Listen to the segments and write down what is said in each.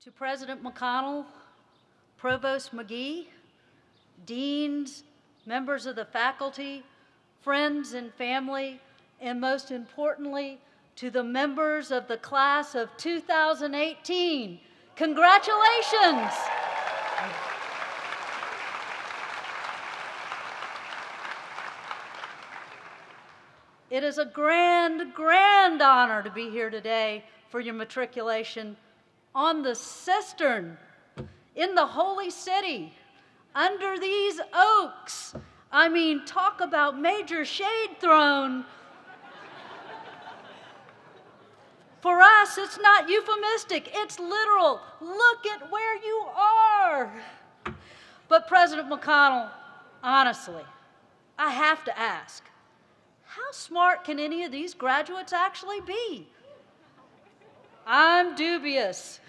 To President McConnell, Provost McGee, deans, members of the faculty, friends and family, and most importantly, to the members of the class of 2018, congratulations! It is a grand, grand honor to be here today for your matriculation on the cistern in the Holy City, under these oaks. I mean, talk about major shade thrown. For us, it's not euphemistic, it's literal. Look at where you are. But President McConnell, honestly, I have to ask, how smart can any of these graduates actually be? I'm dubious.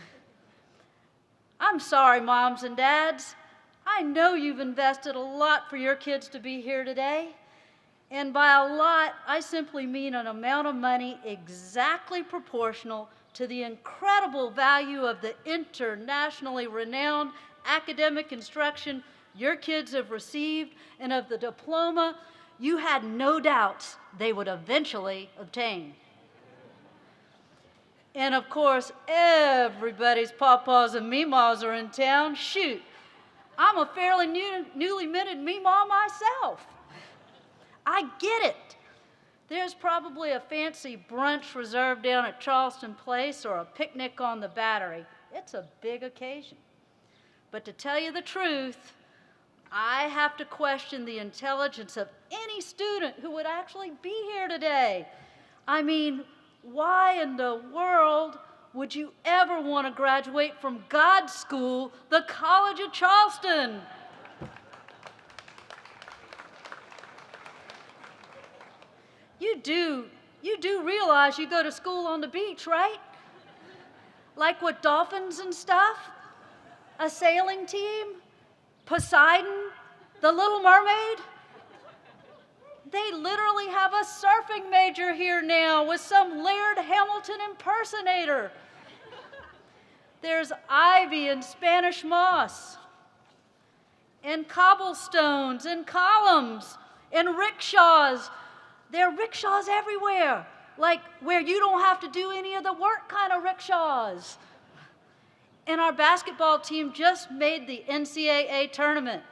I'm sorry, moms and dads. I know you've invested a lot for your kids to be here today. And by a lot, I simply mean an amount of money exactly proportional to the incredible value of the internationally renowned academic instruction your kids have received and of the diploma you had no doubts they would eventually obtain. And of course, everybody's papas and meemaws are in town. Shoot, I'm a fairly newly minted meemaw myself. I get it. There's probably a fancy brunch reserved down at Charleston Place or a picnic on the Battery. It's a big occasion. But to tell you the truth, I have to question the intelligence of any student who would actually be here today. I mean, why in the world would you ever want to graduate from God's school, the College of Charleston? You do realize you go to school on the beach, right? Like with dolphins and stuff? A sailing team? Poseidon? The Little Mermaid? They literally have a surfing major here now with some Laird Hamilton impersonator. There's ivy and Spanish moss, and cobblestones, and columns, and rickshaws. There are rickshaws everywhere, like where you don't have to do any of the work kind of rickshaws. And our basketball team just made the NCAA tournament.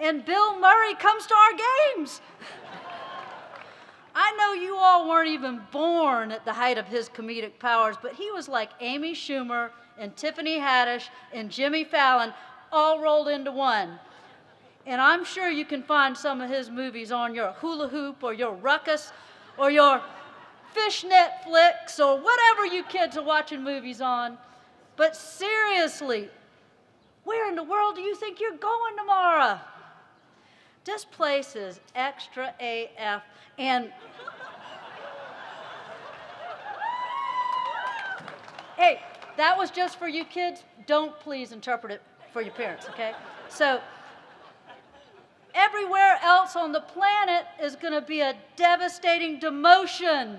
And Bill Murray comes to our games. I know you all weren't even born at the height of his comedic powers, but he was like Amy Schumer and Tiffany Haddish and Jimmy Fallon all rolled into one. And I'm sure you can find some of his movies on your hula hoop or your ruckus or your fishnet flicks or whatever you kids are watching movies on. But seriously, where in the world do you think you're going tomorrow? This place is extra AF, and hey, that was just for you kids. Don't please interpret it for your parents, okay? So everywhere else on the planet is going to be a devastating demotion.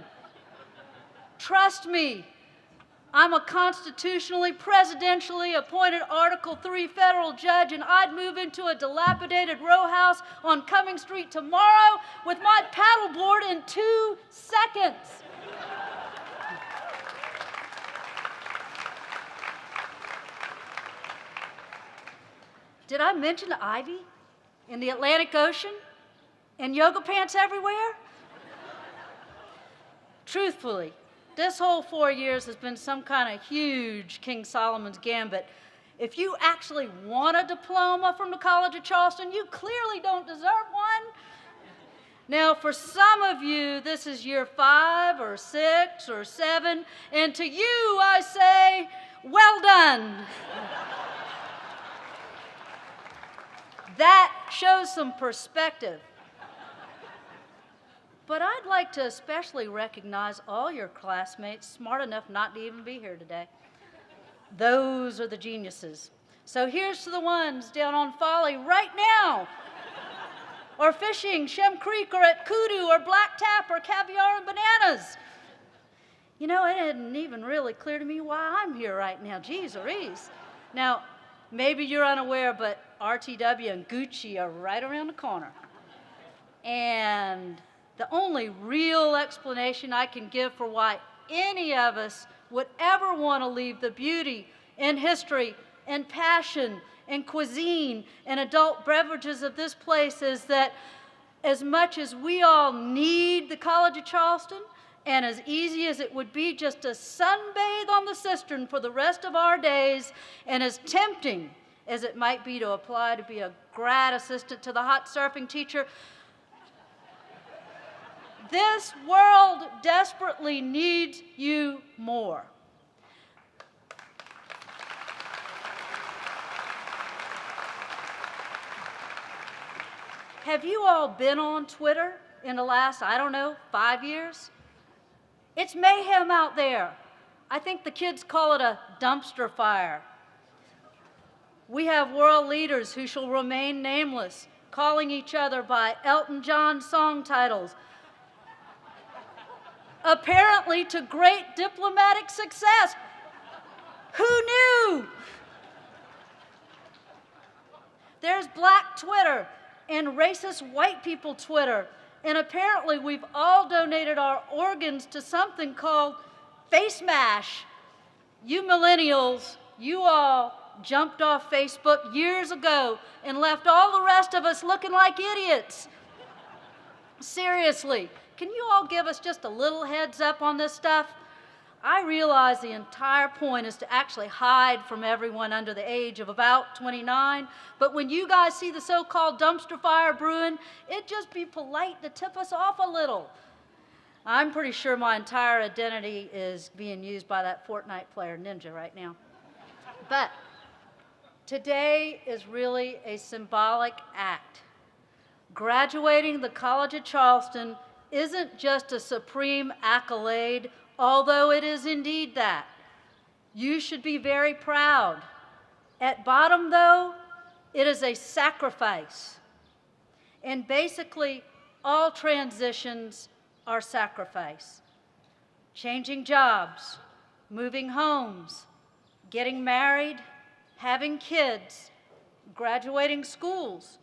Trust me. I'm a constitutionally, presidentially appointed Article III federal judge, and I'd move into a dilapidated row house on Cumming Street tomorrow with my paddleboard in 2 seconds. Did I mention the ivy in the Atlantic Ocean and yoga pants everywhere? Truthfully, this whole 4 years has been some kind of huge King Solomon's gambit. If you actually want a diploma from the College of Charleston, you clearly don't deserve one. Now, for some of you, this is year 5 or 6 or 7, and to you, I say, well done. That shows some perspective. But I'd like to especially recognize all your classmates smart enough not to even be here today. Those are the geniuses. So here's to the ones down on Folly right now. or fishing, Shem Creek, or at Kudu, or Black Tap, or Caviar and Bananas. You know, it isn't even really clear to me why I'm here right now. Geez Louise. Now, maybe you're unaware, but RTW and Gucci are right around the corner. And the only real explanation I can give for why any of us would ever want to leave the beauty and history and passion and cuisine and adult beverages of this place is that as much as we all need the College of Charleston, and as easy as it would be just to sunbathe on the cistern for the rest of our days, and as tempting as it might be to apply to be a grad assistant to the hot surfing teacher, this world desperately needs you more. Have you all been on Twitter in the last, I don't know, 5 years? It's mayhem out there. I think the kids call it a dumpster fire. We have world leaders who shall remain nameless, calling each other by Elton John song titles, apparently to great diplomatic success. Who knew? There's Black Twitter and racist white people Twitter, and apparently we've all donated our organs to something called Face Mash. You millennials, you all jumped off Facebook years ago and left all the rest of us looking like idiots. Seriously, can you all give us just a little heads up on this stuff? I realize the entire point is to actually hide from everyone under the age of about 29, but when you guys see the so-called dumpster fire brewing, it'd just be polite to tip us off a little. I'm pretty sure my entire identity is being used by that Fortnite player Ninja right now. But today is really a symbolic act. Graduating the College of Charleston isn't just a supreme accolade, although it is indeed that. You should be very proud. At bottom, though, it is a sacrifice. And basically, all transitions are sacrifice. Changing jobs, moving homes, getting married, having kids, graduating schools.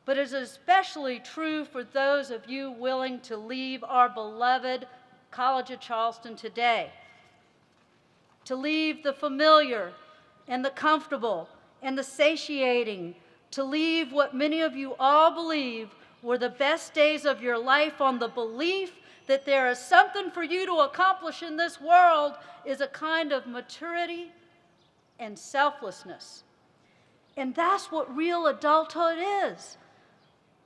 But it is especially true for those of you willing to leave our beloved College of Charleston today, to leave the familiar and the comfortable and the satiating, to leave what many of you all believe were the best days of your life on the belief that there is something for you to accomplish in this world is a kind of maturity and selflessness. And that's what real adulthood is,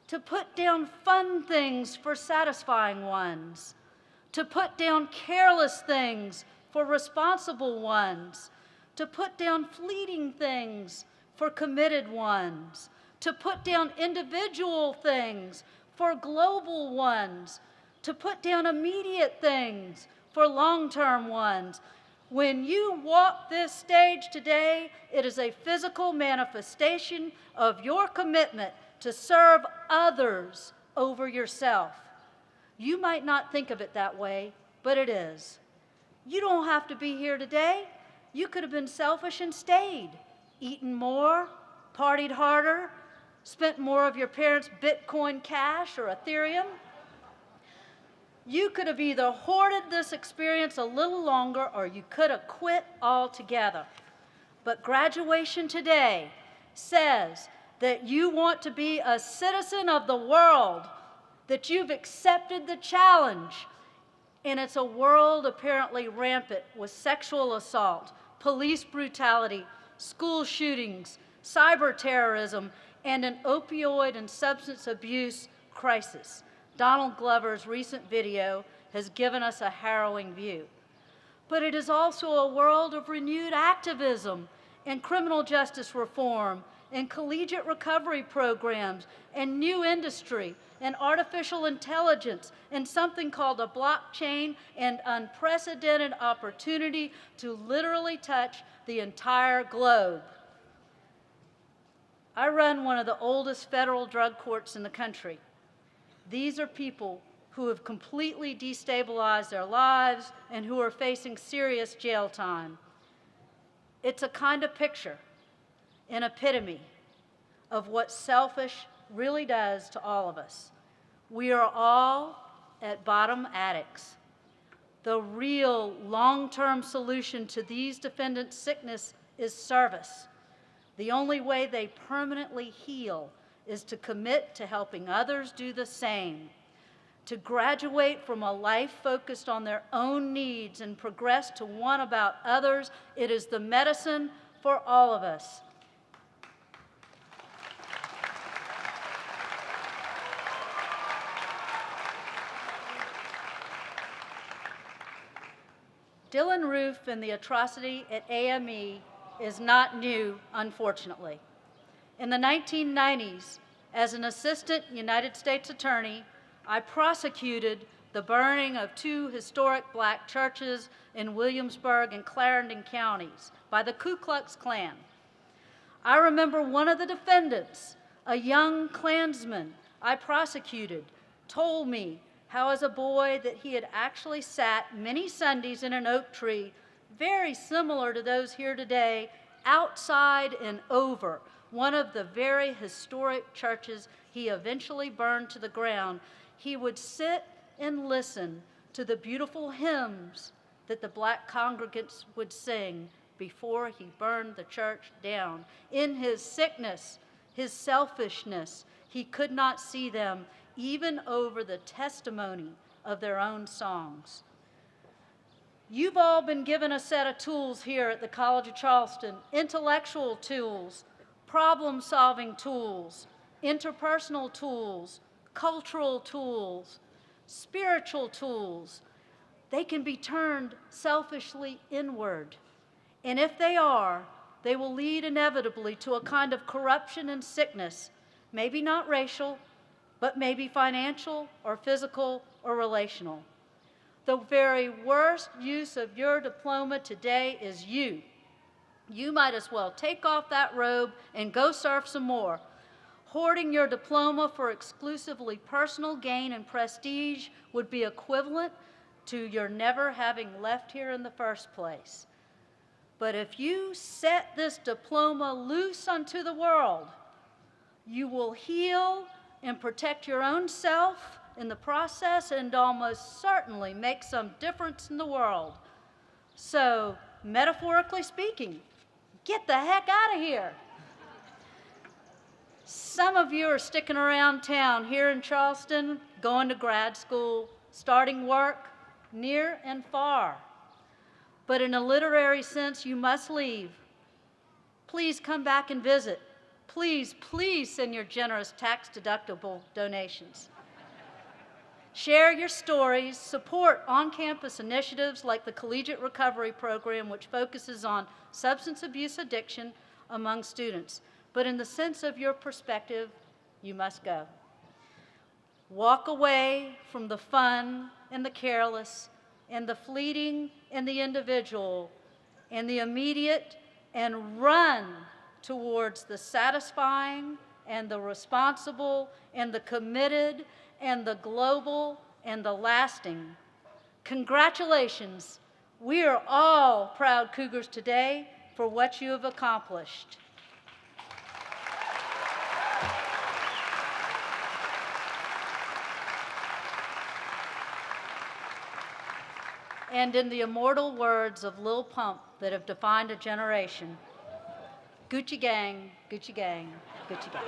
to put down fun things for satisfying ones, to put down careless things for responsible ones, to put down fleeting things for committed ones, to put down individual things for global ones, to put down immediate things for long-term ones. When you walk this stage today, it is a physical manifestation of your commitment to serve others over yourself. You might not think of it that way, but it is. You don't have to be here today. You could have been selfish and stayed, eaten more, partied harder, spent more of your parents' Bitcoin Cash or Ethereum. You could have either hoarded this experience a little longer or you could have quit altogether. But graduation today says that you want to be a citizen of the world, that you've accepted the challenge. And it's a world apparently rampant with sexual assault, police brutality, school shootings, cyber terrorism, and an opioid and substance abuse crisis. Donald Glover's recent video has given us a harrowing view. But it is also a world of renewed activism and criminal justice reform and collegiate recovery programs and new industry and artificial intelligence and something called a blockchain and unprecedented opportunity to literally touch the entire globe. I run one of the oldest federal drug courts in the country. These are people who have completely destabilized their lives and who are facing serious jail time. It's a kind of picture, an epitome of what selfish really does to all of us. We are all at bottom addicts. The real long-term solution to these defendants' sickness is service. The only way they permanently heal is to commit to helping others do the same, to graduate from a life focused on their own needs and progress to one about others. It is the medicine for all of us. Dylan Roof and the atrocity at AME is not new, unfortunately. In the 1990s, as an assistant United States attorney, I prosecuted the burning of 2 historic black churches in Williamsburg and Clarendon counties by the Ku Klux Klan. I remember one of the defendants, a young Klansman I prosecuted, told me how as a boy that he had actually sat many Sundays in an oak tree, very similar to those here today, outside and over one of the very historic churches he eventually burned to the ground. He would sit and listen to the beautiful hymns that the black congregants would sing before he burned the church down. In his sickness, his selfishness, he could not see them even over the testimony of their own songs. You've all been given a set of tools here at the College of Charleston, intellectual tools, problem-solving tools, interpersonal tools, cultural tools, spiritual tools. They can be turned selfishly inward. And if they are, they will lead inevitably to a kind of corruption and sickness, maybe not racial, but maybe financial or physical or relational. The very worst use of your diploma today is you. You might as well take off that robe and go surf some more. Hoarding your diploma for exclusively personal gain and prestige would be equivalent to your never having left here in the first place. But if you set this diploma loose unto the world, you will heal and protect your own self in the process and almost certainly make some difference in the world. So, metaphorically speaking, get the heck out of here. Some of you are sticking around town here in Charleston, going to grad school, starting work, near and far. But in a literary sense, you must leave. Please come back and visit. Please, please send your generous tax-deductible donations. Share your stories, support on-campus initiatives like the Collegiate Recovery Program, which focuses on substance abuse addiction among students. But in the sense of your perspective, you must go. Walk away from the fun and the careless and the fleeting and the individual and the immediate and run towards the satisfying and the responsible and the committed and the global and the lasting. Congratulations. We are all proud Cougars today for what you have accomplished. And in the immortal words of Lil Pump that have defined a generation, Gucci gang, Gucci gang, Gucci gang.